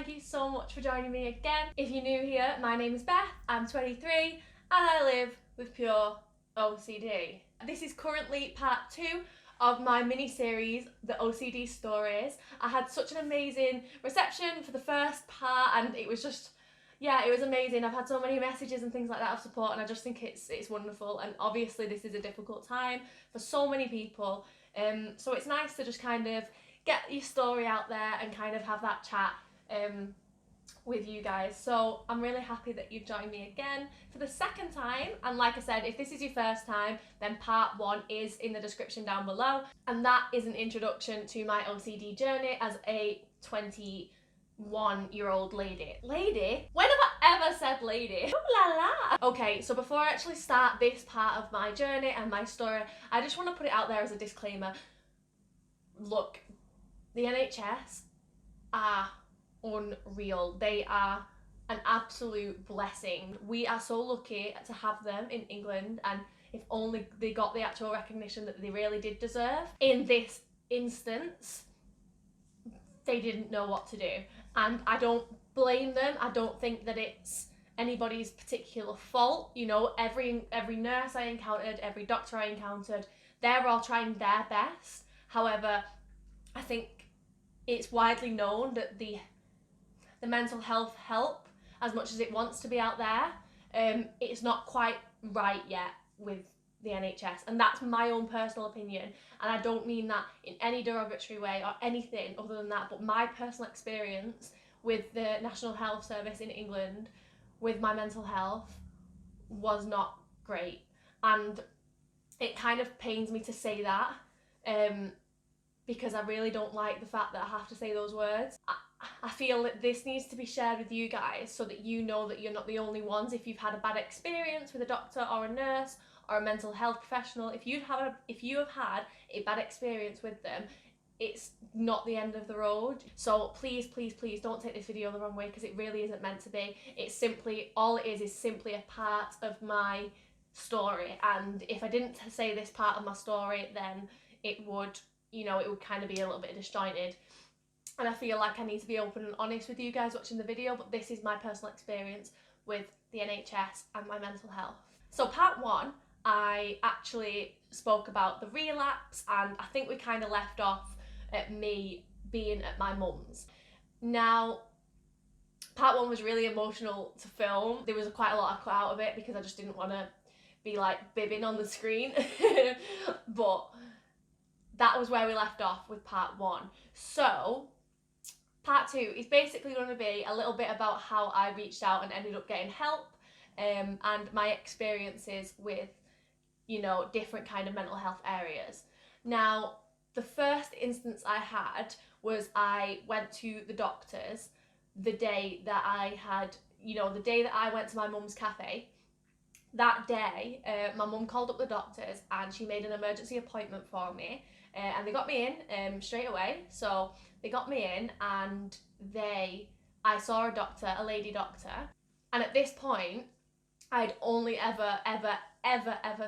thank you so much for joining me again. If you're new here, my name is Beth, I'm 23 and I live with pure OCD. This is currently part 2 of my mini-series, the OCD Stories. I had such an amazing reception for the first part and it was just, yeah, it was amazing. I've had so many messages and things like that of support and I just think it's wonderful, and obviously this is a difficult time for so many people. So it's nice to just kind of get your story out there and kind of have that chat with you guys. So I'm really happy that you've joined me again for the second time, and like I said, if this is your first time, then part 1 is in the description down below, and that is an introduction to my OCD journey as a 21-year-old lady. Lady? When have I ever said lady? Ooh la la! Okay, so before I actually start this part of my journey and my story, I just want to put it out there as a disclaimer. Look, the NHS are unreal. They are an absolute blessing. We are so lucky to have them in England, and if only they got the actual recognition that they really did deserve. In this instance, they didn't know what to do, and I don't blame them. I don't think that it's anybody's particular fault. You know, every nurse I encountered, every doctor I encountered, they're all trying their best. However, I think it's widely known that the mental health help, as much as it wants to be out there, it's not quite right yet with the NHS, and that's my own personal opinion, and I don't mean that in any derogatory way or anything other than that, but my personal experience with the National Health Service in England with my mental health was not great, and it kind of pains me to say that, because I really don't like the fact that I have to say those words. I feel that this needs to be shared with you guys so that you know that you're not the only ones. If you've had a bad experience with a doctor or a nurse or a mental health professional, if you have had a bad experience with them, it's not the end of the road. So please, please, please don't take this video the wrong way, because it really isn't meant to be. It's simply, all it is simply a part of my story, and if I didn't say this part of my story, then it would, you know, it would kind of be a little bit disjointed. And I feel like I need to be open and honest with you guys watching the video, but this is my personal experience with the NHS and my mental health. So part 1, I actually spoke about the relapse, and I think we kind of left off at me being at my mum's. Now, part 1 was really emotional to film. There was quite a lot I cut out of it because I just didn't want to be like bibbing on the screen. But that was where we left off with part 1. So part 2 is basically going to be a little bit about how I reached out and ended up getting help, and my experiences with, you know, different kind of mental health areas. Now, the first instance I had was I went to the doctors the day that I had, you know, the day that I went to my mum's cafe. That day, my mum called up the doctors and she made an emergency appointment for me, and they got me in straight away. So they got me in and I saw a doctor, a lady doctor, and at this point I'd only ever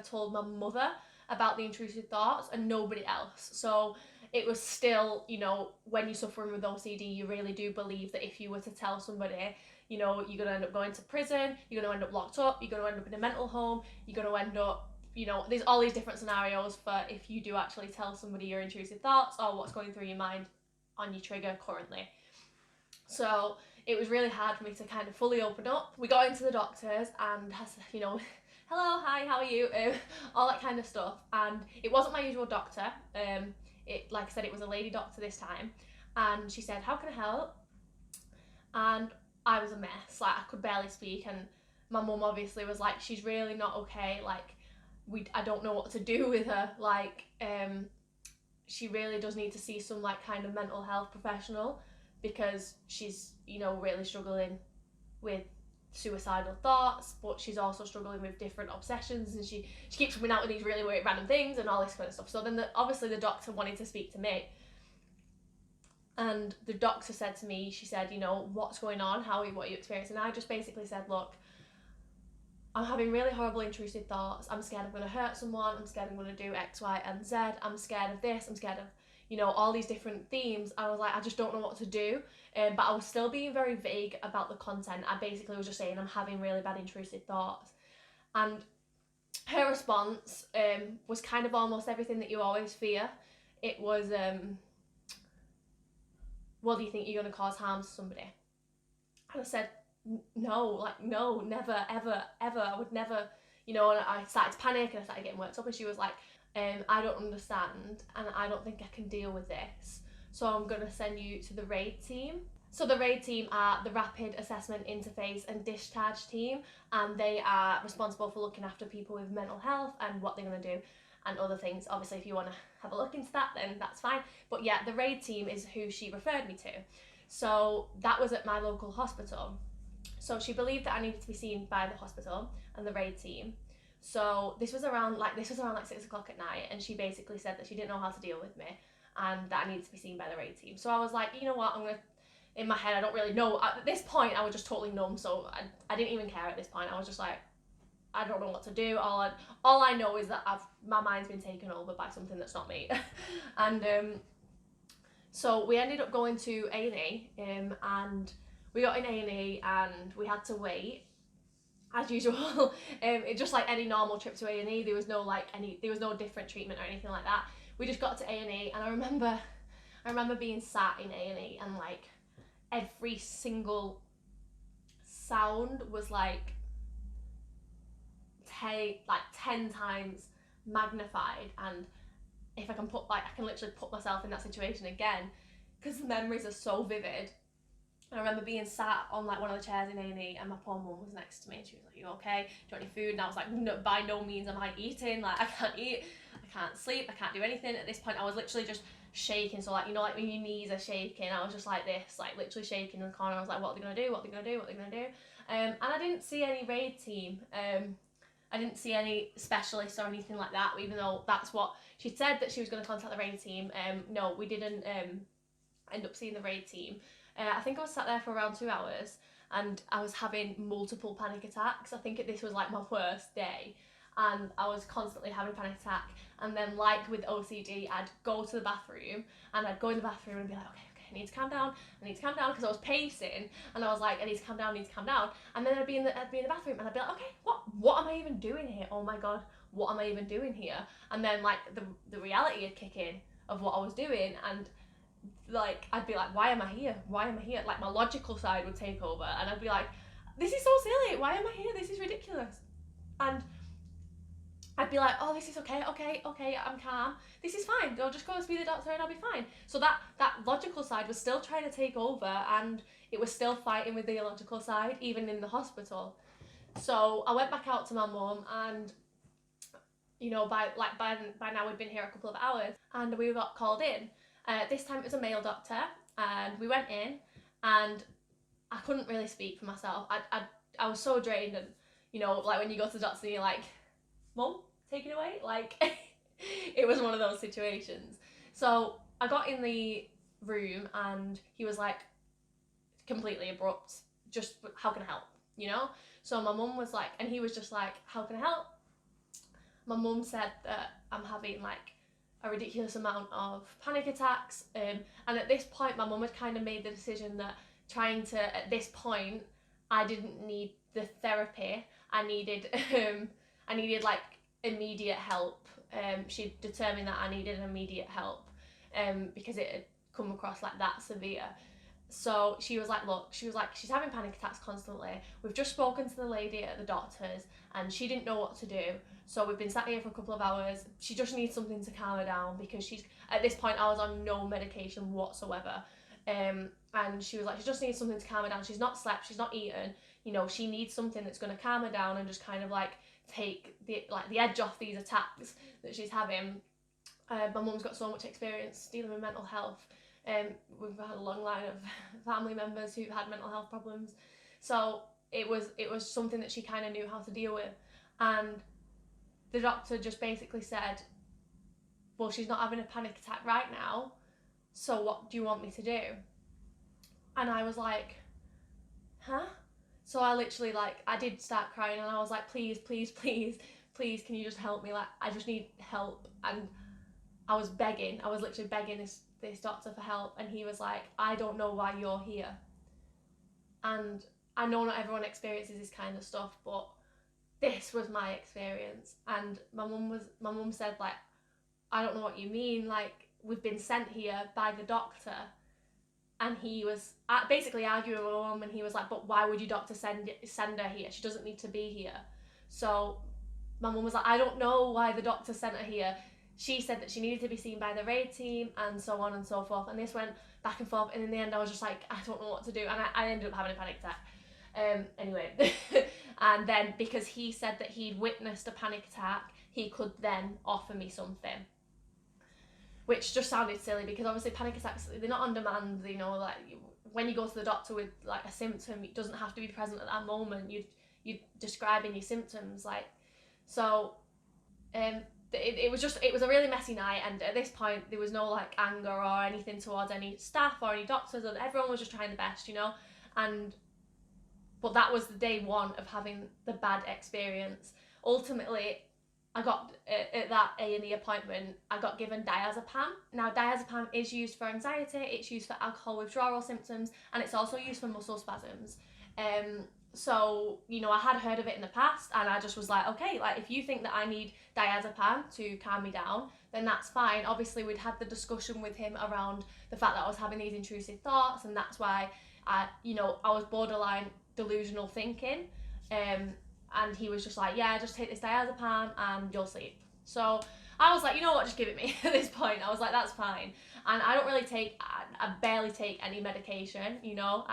told my mother about the intrusive thoughts and nobody else. So it was still, you know, when you're suffering with OCD, you really do believe that if you were to tell somebody, you know, you're going to end up going to prison, you're going to end up locked up, you're going to end up in a mental home, you're going to end up, you know, there's all these different scenarios for if you do actually tell somebody your intrusive thoughts or what's going through your mind on your trigger currently. So it was really hard for me to kind of fully open up. We got into the doctors and, you know, hello, hi, how are you? All that kind of stuff. And it wasn't my usual doctor. Like I said, it was a lady doctor this time. And she said, how can I help? And I was a mess. Like, I could barely speak. And my mum obviously was like, she's really not okay. Like, I don't know what to do with her. Like, she really does need to see some, like, kind of mental health professional, because she's, you know, really struggling with suicidal thoughts, but she's also struggling with different obsessions, and she keeps coming out with these really weird random things and all this kind of stuff. So then obviously the doctor wanted to speak to me, and the doctor said to me, she said, you know, what's going on, what are you experiencing? And I just basically said, look, I'm having really horrible intrusive thoughts. I'm scared I'm going to hurt someone. I'm scared I'm going to do X, Y, and Z. I'm scared of this. I'm scared of, you know, all these different themes. I was like, I just don't know what to do. But I was still being very vague about the content. I basically was just saying I'm having really bad intrusive thoughts. And her response was kind of almost everything that you always fear. It was, well, do you think you're going to cause harm to somebody? And I said, no, like, no, never, ever, ever. I would never, you know, and I started to panic and I started getting worked up, and she was like, I don't understand and I don't think I can deal with this. So I'm going to send you to the RAID team. So the RAID team are the Rapid Assessment Interface and Discharge team, and they are responsible for looking after people with mental health and what they're going to do and other things. Obviously, if you want to have a look into that, then that's fine. But yeah, the RAID team is who she referred me to. So that was at my local hospital. So she believed that I needed to be seen by the hospital and the RAID team. So this was around like 6 o'clock at night, and she basically said that she didn't know how to deal with me and that I needed to be seen by the RAID team. So I was like, you know what, I'm gonna, in my head, I don't really know. At this point, I was just totally numb, so I didn't even care at this point. I was just like, I don't know what to do. All I know is that my mind's been taken over by something that's not me. And so we ended up going to A&E, and we got in A&E and we had to wait as usual. It just like any normal trip to A&E. There was no different treatment or anything like that. We just got to A&E, and I remember being sat in A&E, and like every single sound was like 10 times magnified. And if I can I can literally put myself in that situation again, because the memories are so vivid. And I remember being sat on like one of the chairs in A&E, and my poor mum was next to me, and she was like, "You okay? Do you want any food?" And I was like, "No, by no means am I eating. Like, I can't eat, I can't sleep, I can't do anything." At this point, I was literally just shaking. So like, you know, like when your knees are shaking, I was just like this, like literally shaking in the corner. I was like, "What are they gonna do? What are they gonna do? What are they gonna do?" And I didn't see any RAID team. I didn't see any specialists or anything like that, even though that's what she said, that she was going to contact the RAID team. No, we didn't end up seeing the RAID team. I think I was sat there for around 2 hours, and I was having multiple panic attacks. I think this was like my worst day, and I was constantly having a panic attack. And then, like with OCD, I'd go to the bathroom, and I'd go in the bathroom and be like, okay, I need to calm down, because I was pacing, and I was like, I need to calm down, and then I'd be in the bathroom, and I'd be like, okay, what am I even doing here? Oh my god, what am I even doing here? And then like the reality would kick in of what I was doing, and like I'd be like, why am I here? Like my logical side would take over, and I'd be like, this is so silly, why am I here? This is ridiculous. And I'd be like, oh, this is okay, I'm calm, this is fine, I'll just go and see the doctor and I'll be fine. So that logical side was still trying to take over, and it was still fighting with the illogical side, even in the hospital. So I went back out to my mum, and you know, by now we'd been here a couple of hours, and we got called in. This time it was a male doctor, and we went in, and I couldn't really speak for myself. I was so drained, and you know, like when you go to the doctor and you're like, "Mum, take it away." Like it was one of those situations. So I got in the room, and he was like completely abrupt. Just, how can I help? You know. So my mum was like, and he was just like, how can I help? My mum said that I'm having like a ridiculous amount of panic attacks, and at this point my mum had kind of made the decision that at this point I didn't need the therapy. I needed like immediate help. She determined that I needed immediate help because it had come across like that severe. So she was like, look, she's having panic attacks constantly. We've just spoken to the lady at the doctor's, and she didn't know what to do. So we've been sat here for a couple of hours. She just needs something to calm her down, because at this point I was on no medication whatsoever. And she was like, she just needs something to calm her down. She's not slept, she's not eaten. You know, she needs something that's going to calm her down and just kind of like take the edge off these attacks that she's having. My mum's got so much experience dealing with mental health. We've had a long line of family members who've had mental health problems, so it was something that she kind of knew how to deal with. And the doctor just basically said, well, she's not having a panic attack right now, so what do you want me to do? And I was like, huh? So I literally, like, I did start crying, and I was like, please, can you just help me? Like, I just need help. And I was literally begging this this doctor for help, and he was like, I don't know why you're here. And I know not everyone experiences this kind of stuff, but this was my experience. And my mum said, like, I don't know what you mean, like, we've been sent here by the doctor. And he was basically arguing with my mum, and he was like, but why would your doctor send her here? She doesn't need to be here. So my mum was like, I don't know why the doctor sent her here. She said that she needed to be seen by the raid team, and so on and so forth. And this went back and forth, and in the end I was just like, I don't know what to do. And I ended up having a panic attack. Anyway, and then because he said that he'd witnessed a panic attack, he could then offer me something. Which just sounded silly, because obviously panic attacks, they're not on demand, you know, like when you go to the doctor with like a symptom, it doesn't have to be present at that moment. You're describing your symptoms, like, so it was a really messy night, and at this point there was no like anger or anything towards any staff or any doctors, and everyone was just trying the best, you know. But that was the day one of having the bad experience. Ultimately, I got, at that A&E appointment, I got given diazepam. Now, diazepam is used for anxiety, it's used for alcohol withdrawal symptoms, and it's also used for muscle spasms. So, you know, I had heard of it in the past, and I just was like, okay, like, if you think that I need diazepam to calm me down, then that's fine. Obviously, we'd had the discussion with him around the fact that I was having these intrusive thoughts, and that's why I was borderline delusional thinking. And he was just like, yeah, just take this diazepam and you'll sleep. So I was like, you know what, just give it me at this point. I was like, that's fine. And I barely take any medication, you know,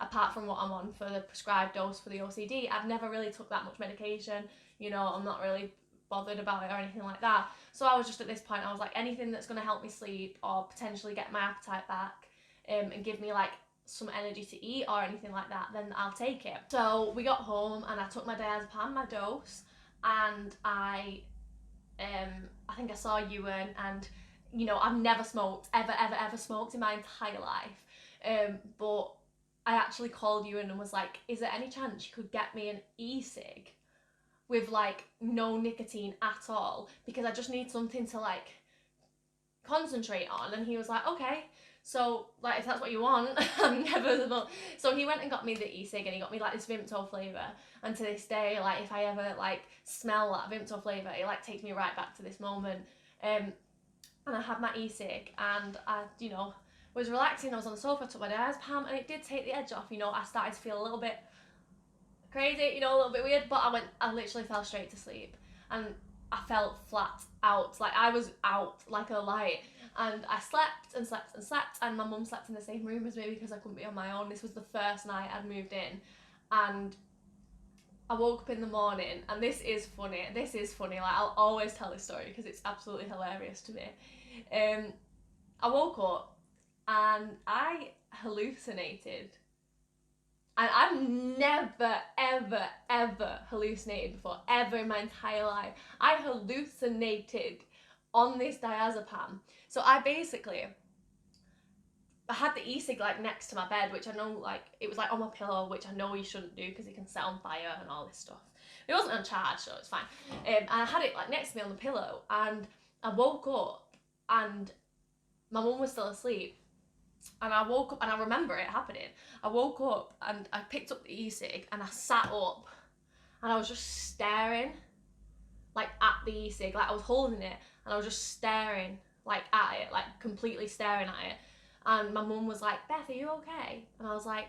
apart from what I'm on for the prescribed dose for the OCD. I've never really took that much medication, you know, I'm not really bothered about it or anything like that. So I was just, at this point, I was like, anything that's going to help me sleep or potentially get my appetite back, and give me like some energy to eat or anything like that, then I'll take it. So we got home, and I took my diazepam, my dose, and I think I saw Ewan, and you know, I've never smoked, ever smoked in my entire life, but I actually called Ewan and was like, is there any chance you could get me an e-cig with like no nicotine at all, because I just need something to like concentrate on? And he was like, okay. So, like, if that's what you want, I'm never. So he went and got me the e-cig, and he got me like this Vimto flavour. And to this day, like, if I ever like smell that Vimto flavour, it like takes me right back to this moment. And I had my e-cig, and I, you know, was relaxing. I was on the sofa, took my diazepam, and it did take the edge off. You know, I started to feel a little bit crazy, you know, a little bit weird, but I literally fell straight to sleep, and I felt flat out, like I was out like a light. And I slept and slept and slept, and my mum slept in the same room as me because I couldn't be on my own. This was the first night I'd moved in, and I woke up in the morning, and this is funny, like, I'll always tell this story because it's absolutely hilarious to me. I woke up and I hallucinated, and I've never ever hallucinated before, ever in my entire life. I hallucinated on this diazepam. So I had the e-cig like next to my bed, which I know, like, it was like on my pillow, which I know you shouldn't do because it can set on fire and all this stuff. It wasn't on charge, so it's fine. And I had it like next to me on the pillow, and I woke up and my mum was still asleep, and I woke up and I remember it happening. I woke up and I picked up the e-cig and I sat up, and I was just staring like at the e-cig, like I was holding it and I was just staring like at it, like completely staring at it. And my mum was like, Beth, are you okay? And I was like,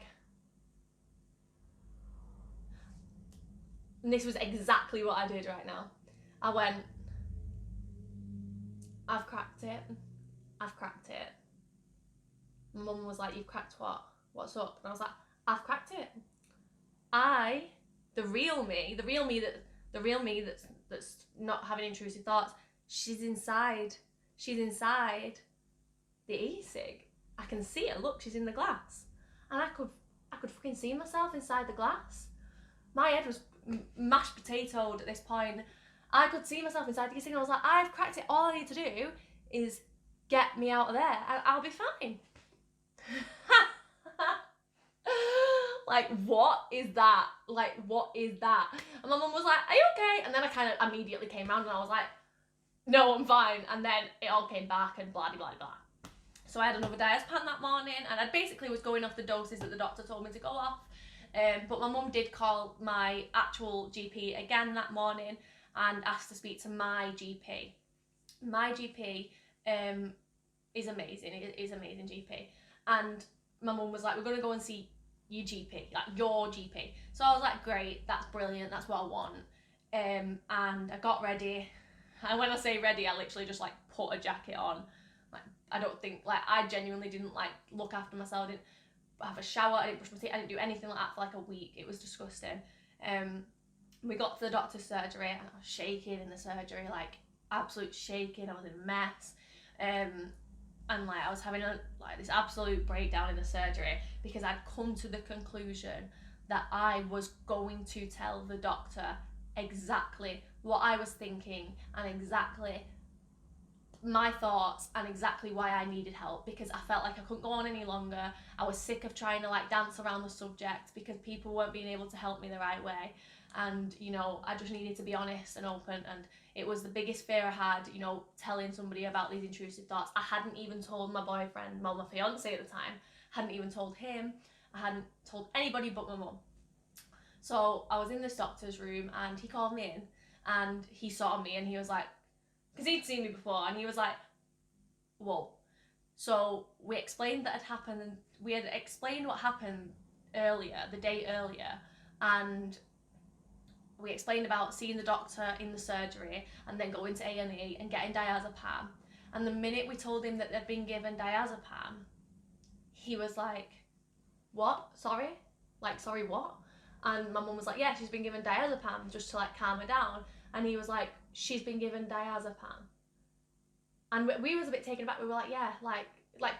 and this was exactly what I did right now. I went, I've cracked it. I've cracked it. My mum was like, you've cracked what? What's up? And I was like, I've cracked it. The real me that's not having intrusive thoughts, she's inside the e-cig. I can see it, look, she's in the glass. And I could fucking see myself inside the glass. My head was mashed potatoed at this point. I could see myself inside the e-cig, and I was like, I've cracked it, all I need to do is get me out of there and I'll be fine. Like, what is that? Like, what is that? And my mum was like, are you okay? And then I kind of immediately came round and I was like, no, I'm fine. And then it all came back and blah, blah, blah. So I had another diazepam that morning, and I basically was going off the doses that the doctor told me to go off. But my mum did call my actual GP again that morning and asked to speak to my GP. My GP is amazing. It is amazing GP. And my mum was like, we're going to go and see your GP, like your GP. So I was like, great, that's brilliant, that's what I want. And I got ready. And when I say ready, I literally just like put a jacket on. Like, I don't think, like, I genuinely didn't like look after myself. I didn't have a shower, I didn't brush my teeth, I didn't do anything like that for like a week. It was disgusting. We got to the doctor's surgery and I was shaking in the surgery, like absolute shaking. I was in a mess. And like I was having this absolute breakdown in the surgery because I'd come to the conclusion that I was going to tell the doctor exactly what I was thinking and exactly my thoughts and exactly why I needed help, because I felt like I couldn't go on any longer. I was sick of trying to like dance around the subject because people weren't being able to help me the right way. And you know, I just needed to be honest and open, and it was the biggest fear I had, you know, telling somebody about these intrusive thoughts. I hadn't even told my boyfriend, well, my fiance at the time, hadn't even told him. I hadn't told anybody but my mum. So I was in this doctor's room and he called me in and he saw me and he was like, because he'd seen me before, and he was like, whoa. So we explained that had happened, and we had explained what happened earlier, the day earlier, and we explained about seeing the doctor in the surgery and then going to A&E and getting diazepam. And the minute we told him that they'd been given diazepam, he was like, what? Sorry? Like, sorry, what? And my mum was like, yeah, she's been given diazepam just to like calm her down. And he was like, she's been given diazepam. And we was a bit taken aback. We were like, yeah, like,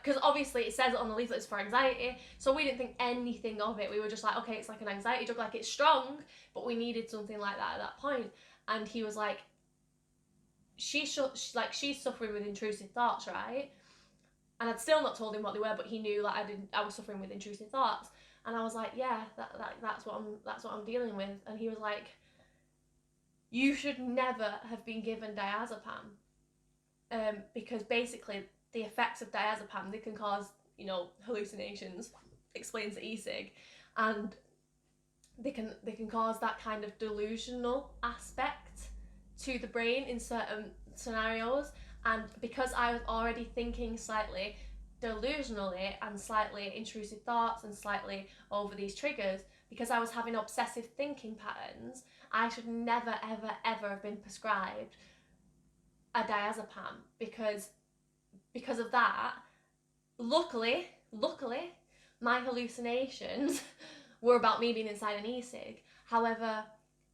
because obviously it says it on the leaflet it's for anxiety, so we didn't think anything of it. We were just like, okay, it's like an anxiety drug, like it's strong, but we needed something like that at that point. And he was like, she's suffering with intrusive thoughts, right? And I'd still not told him what they were, but he knew like I was suffering with intrusive thoughts. And I was like, yeah, that's what I'm dealing with. And he was like, you should never have been given diazepam, because basically the effects of diazepam, they can cause, you know, hallucinations, explains the e-cig, and they can cause that kind of delusional aspect to the brain in certain scenarios. And because I was already thinking slightly delusionally and slightly intrusive thoughts and slightly over these triggers, because I was having obsessive thinking patterns, I should never ever ever have been prescribed a diazepam because of that. Luckily, my hallucinations were about me being inside an e-cig. However,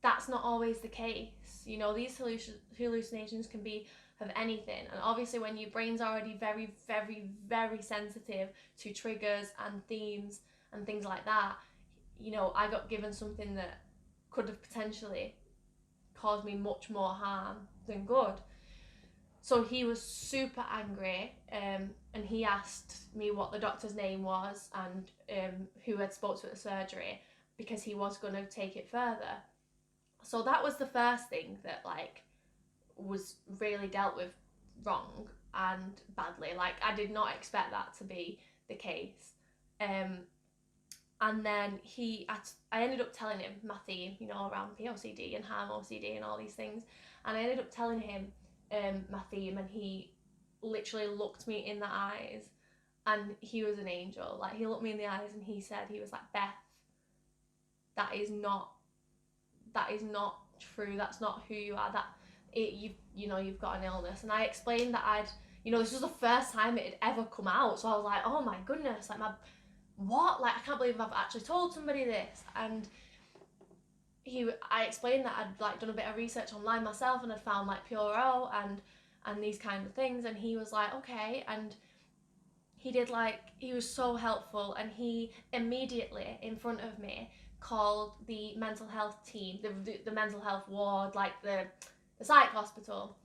that's not always the case. You know, these hallucinations can be of anything, and obviously when your brain's already very, very, very sensitive to triggers and themes and things like that, you know, I got given something that could have potentially caused me much more harm than good. So he was super angry, and he asked me what the doctor's name was and who had spoke to at the surgery, because he was going to take it further. So that was the first thing that like was really dealt with wrong and badly. Like, I did not expect that to be the case. And then I ended up telling him my theme, you know, around POCD and harm OCD and all these things. And I ended up telling him my theme, and he literally looked me in the eyes, and he was an angel. Like, he looked me in the eyes and he said, he was like, Beth, that is not true. That's not who you are. You've got an illness. And I explained that this was the first time it had ever come out. So I was like, oh my goodness, like I can't believe I've actually told somebody this. And I explained that I'd like done a bit of research online myself and had found like Pure O and these kind of things. And he was like, okay. And he was so helpful, and he immediately in front of me called the mental health team, the mental health ward, like the psych hospital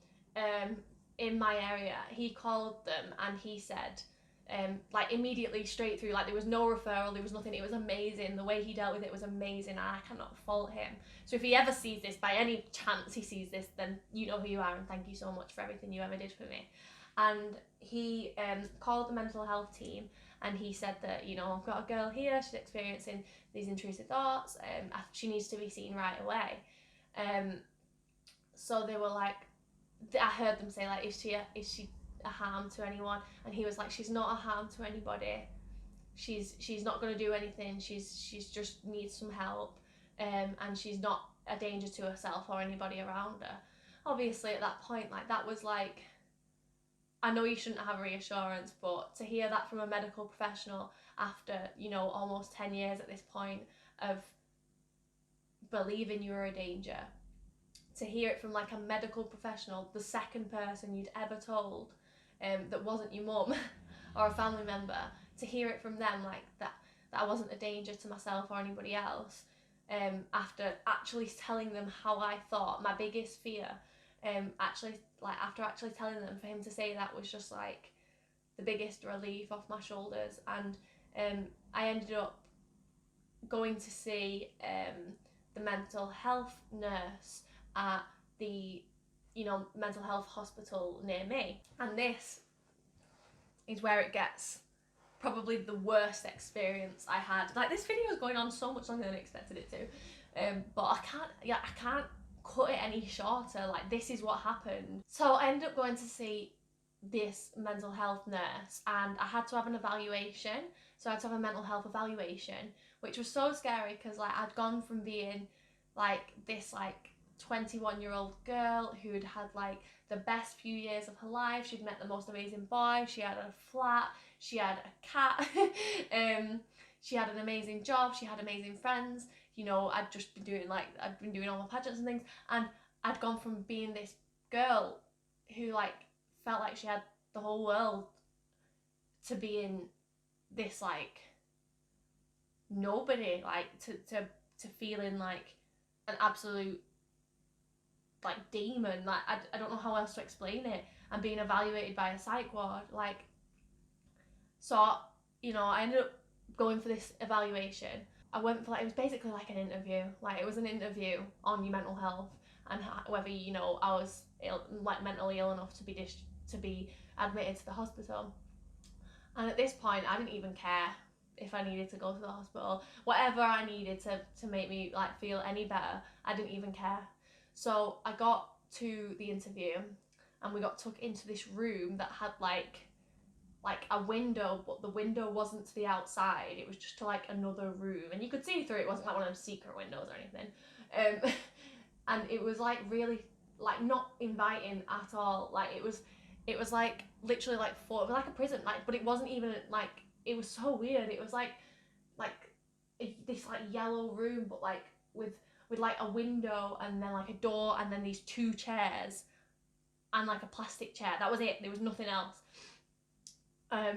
in my area. He called them and he said, like immediately straight through, like there was no referral, there was nothing. It was amazing. The way he dealt with it was amazing, and I cannot fault him. So if he ever sees this, by any chance he sees this, then you know who you are, and thank you so much for everything you ever did for me. And he called the mental health team, and he said that, you know, I've got a girl here, she's experiencing these intrusive thoughts, she needs to be seen right away. So they were like, I heard them say like, is she a harm to anyone? And he was like, she's not a harm to anybody. She's not going to do anything. She's just needs some help, and she's not a danger to herself or anybody around her. Obviously, at that point, like, that was like, I know you shouldn't have reassurance, but to hear that from a medical professional after, you know, almost 10 years at this point of believing you were a danger, to hear it from like a medical professional, the second person you'd ever told, that wasn't your mum or a family member, to hear it from them like that I wasn't a danger to myself or anybody else, after actually telling them how I thought, my biggest fear, after actually telling them, for him to say that was just like the biggest relief off my shoulders. And I ended up going to see the mental health nurse at the, you know, mental health hospital near me. And this is where it gets probably the worst experience I had. Like, this video is going on so much longer than I expected it to, but I can't cut it any shorter. Like, this is what happened. So I ended up going to see this mental health nurse, and I had to have an evaluation. So I had to have a mental health evaluation, which was so scary because, like, I'd gone from being like this like 21-year-old girl who'd had like the best few years of her life. She'd met the most amazing boy, she had a flat, she had a cat, she had an amazing job, she had amazing friends. You know, I'd been doing all my pageants and things, and I'd gone from being this girl who like felt like she had the whole world to being this like nobody, like to feeling like an absolute like demon. Like, I don't know how else to explain it. I'm being evaluated by a psych ward, like. So, you know, I ended up going for this evaluation. I went for, like, it was basically like an interview. Like, it was an interview on your mental health and whether, you know, I was ill, like mentally ill enough to be admitted to the hospital. And at this point, I didn't even care if I needed to go to the hospital. Whatever I needed to make me like feel any better, I didn't even care. So I got to the interview, and we got took into this room that had like a window, but the window wasn't to the outside. It was just to like another room, and you could see through it. It wasn't like one of those secret windows or anything. And it was like really like not inviting at all. Like, it was like literally like it was like a prison, like, but it wasn't even like, it was so weird. It was like this like yellow room, but like with like a window and then like a door and then these two chairs and like a plastic chair. That was it. There was nothing else.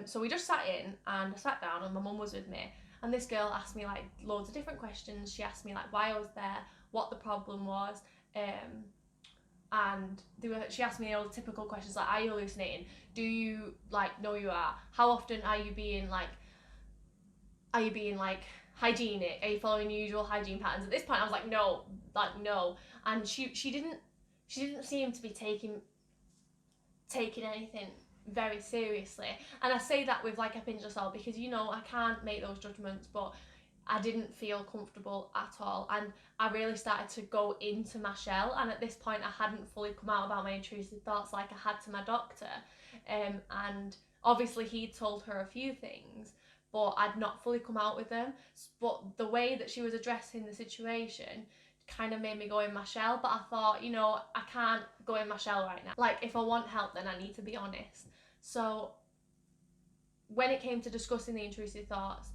So we just sat in, and I sat down, and my mum was with me, and this girl asked me like loads of different questions. She asked me like why I was there, what the problem was, and she asked me all the typical questions like, are you hallucinating? Do you like know you are? How often are you being like hygienic? Are you following your usual hygiene patterns? At this point I was like, no. And she didn't seem to be taking anything very seriously. And I say that with like a pinch of salt, because, you know, I can't make those judgments, but I didn't feel comfortable at all, and I really started to go into my shell. And at this point I hadn't fully come out about my intrusive thoughts like I had to my doctor, and obviously he'd told her a few things, but I'd not fully come out with them. But the way that she was addressing the situation kind of made me go in my shell. But I thought, you know, I can't go in my shell right now. Like, if I want help, then I need to be honest. So when it came to discussing the intrusive thoughts,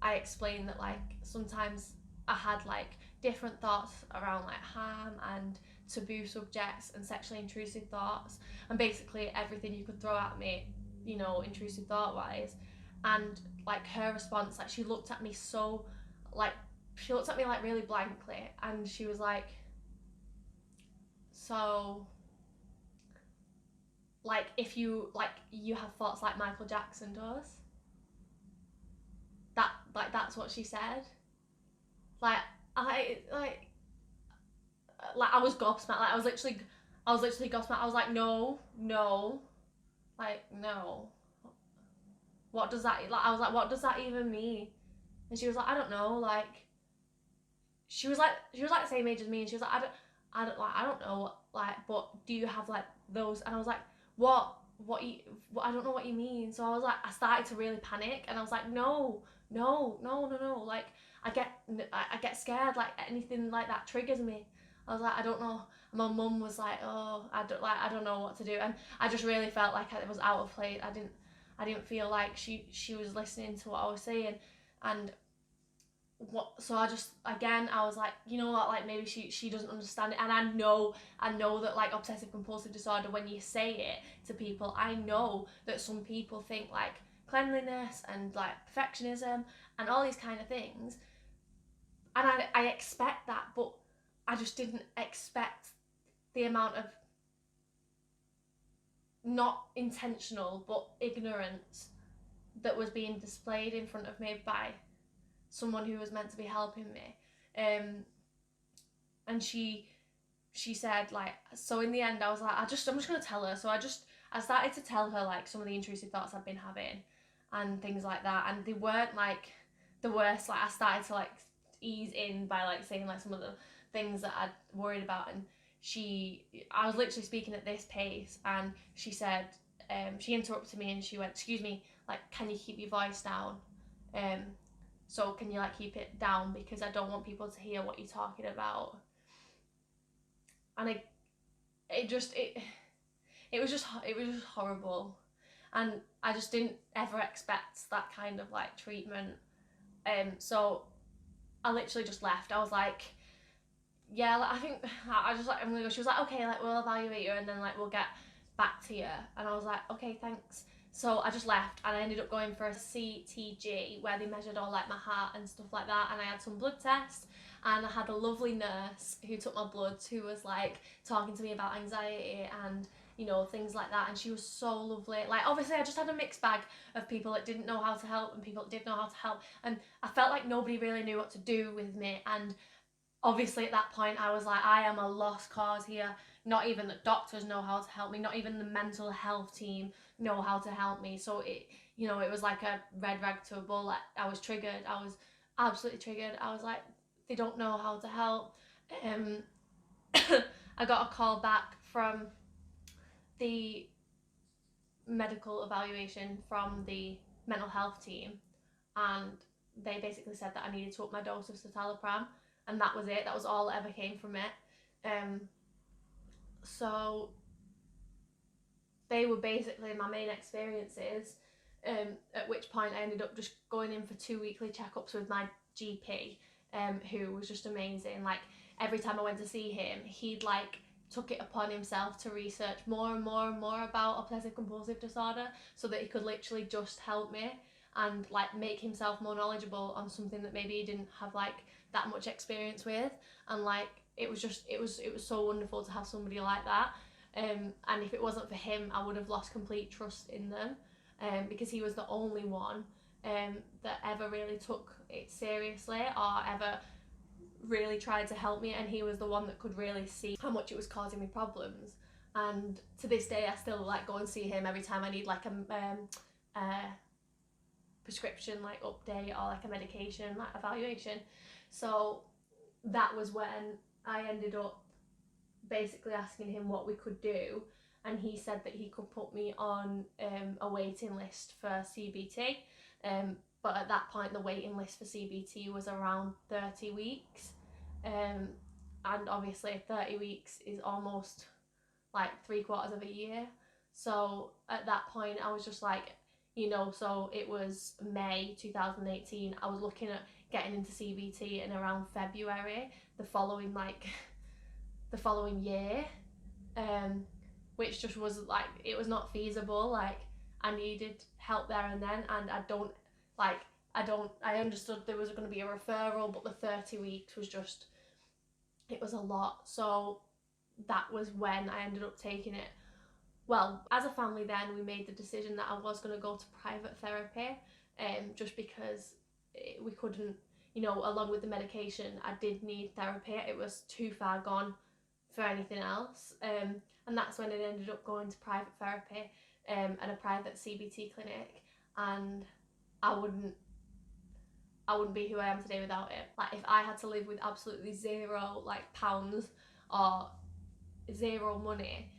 I explained that like sometimes I had like different thoughts around like harm and taboo subjects and sexually intrusive thoughts, and basically everything you could throw at me, you know, intrusive thought wise. And like her response, like she looked at me like really blankly, and she was like, so like if you have thoughts like Michael Jackson does? That's what she said. Like, I was gobsmacked. Like, I was literally gobsmacked. I was like, no, like, no. What does that, like, I was like, what does that even mean? And she was like, I don't know, like, she was like the same age as me, and she was like, I don't know, like, but do you have like those? And I was like, what I don't know what you mean. So I was like, I started to really panic, and I was like, no, like, I get scared, like anything like that triggers me. I was like, I don't know. And my mum was like, oh, I don't know what to do, and I just really felt like I was out of place. I didn't feel like she was listening to what I was saying, and so I just, again, I was like, you know what, like, maybe she doesn't understand it. And I know that, like, obsessive compulsive disorder, when you say it to people, I know that some people think like cleanliness and like perfectionism and all these kind of things, and I expect that, but I just didn't expect the amount of not intentional but ignorance that was being displayed in front of me by someone who was meant to be helping me. And she said, like, so in the end I was like, I'm just gonna tell her. So I started to tell her like some of the intrusive thoughts I've been having and things like that, and they weren't like the worst. Like, I started to like ease in by like saying like some of the things that I'd worried about, and I was literally speaking at this pace, and she said, she interrupted me and she went, excuse me, like, can you keep your voice down? So can you like keep it down, because I don't want people to hear what you're talking about. And it was just horrible, and I just didn't ever expect that kind of like treatment. So I literally just left. I was like, yeah, like, I think I just like, I'm gonna go. She was like, okay, like, we'll evaluate you and then like we'll get back to you. And I was like, okay, thanks. So I just left, and I ended up going for a CTG where they measured all like my heart and stuff like that, and I had some blood tests, and I had a lovely nurse who took my bloods, who was like talking to me about anxiety and, you know, things like that, and she was so lovely. Like, obviously I just had a mixed bag of people that didn't know how to help and people that did know how to help, and I felt like nobody really knew what to do with me. And obviously at that point I was like, I am a lost cause here. Not even the doctors know how to help me, not even the mental health team know how to help me. So it, you know, it was like a red rag to a bull. Like, I was triggered. I was absolutely triggered. I was like, they don't know how to help. I got a call back from the medical evaluation from the mental health team, and they basically said that I needed to up my dose of citalopram, and that was it. That was all that ever came from it. So they were basically my main experiences, at which point I ended up just going in for 2 weekly checkups with my GP, who was just amazing. Like, every time I went to see him, he'd like took it upon himself to research more and more and more about obsessive compulsive disorder, so that he could literally just help me and like make himself more knowledgeable on something that maybe he didn't have like that much experience with. And like, it was so wonderful to have somebody like that. And if it wasn't for him, I would have lost complete trust in them, because he was the only one that ever really took it seriously or ever really tried to help me, and he was the one that could really see how much it was causing me problems. And to this day I still like go and see him every time I need like a prescription like update or like a medication like evaluation. So that was when I ended up basically asking him what we could do, and he said that he could put me on a waiting list for CBT, but at that point the waiting list for CBT was around 30 weeks, and obviously 30 weeks is almost like 3/4 of a year. So at that point I was just like, you know, so it was May 2018, I was looking at getting into CBT in around February the following year, which just was like, it was not feasible. Like, I needed help there and then, and I understood there was going to be a referral, but the 30 weeks was just, it was a lot. So that was when I ended up taking it. Well, as a family then, we made the decision that I was going to go to private therapy, just because we couldn't, you know, along with the medication, I did need therapy. It was too far gone for anything else, and that's when it ended up going to private therapy. and a private CBT clinic, and I wouldn't be who I am today without it. Like, if I had to live with absolutely zero like pounds or zero money,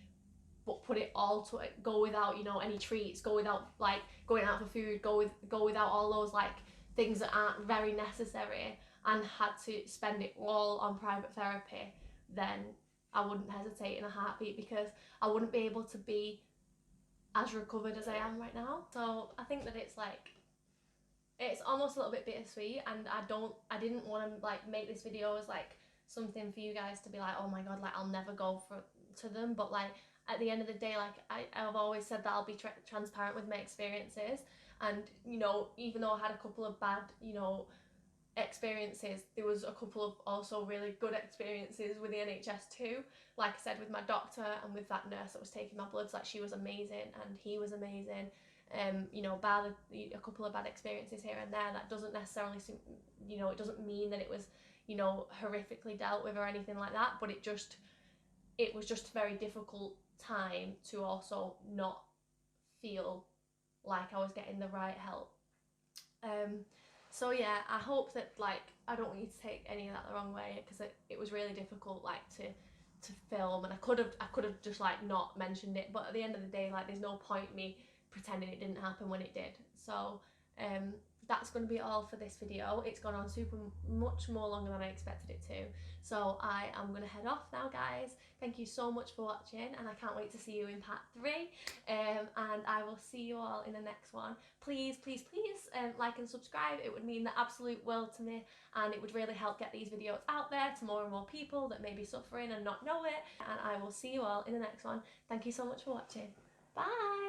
but put it all to it, go without, you know, any treats, go without like going out for food, go without all those like things that aren't very necessary, and had to spend it all on private therapy, then I wouldn't hesitate in a heartbeat, because I wouldn't be able to be as recovered as I am right now. So I think that it's like, it's almost a little bit bittersweet, and I didn't want to like make this video as like something for you guys to be like, oh my god, like I'll never go to them, but like at the end of the day, like I've always said that I'll be transparent with my experiences, and you know, even though I had a couple of bad, you know, experiences, there was a couple of also really good experiences with the NHS too. Like I said, with my doctor and with that nurse that was taking my bloods, like she was amazing and he was amazing. You know, bar a couple of bad experiences here and there, that doesn't necessarily, you know, it doesn't mean that it was, you know, horrifically dealt with or anything like that, but it was just a very difficult time to also not feel like I was getting the right help. So yeah, I hope that, like, I don't want you to take any of that the wrong way, because it was really difficult, like, to film, and I could have just like not mentioned it, but at the end of the day, like, there's no point me pretending it didn't happen when it did. So that's going to be all for this video. It's gone on much more longer than I expected it to, so I am going to head off now, guys. Thank you so much for watching, and I can't wait to see you in part 3, and I will see you all in the next one. Please like and subscribe. It would mean the absolute world to me, and it would really help get these videos out there to more and more people that may be suffering and not know it. And I will see you all in the next one. Thank you so much for watching. Bye.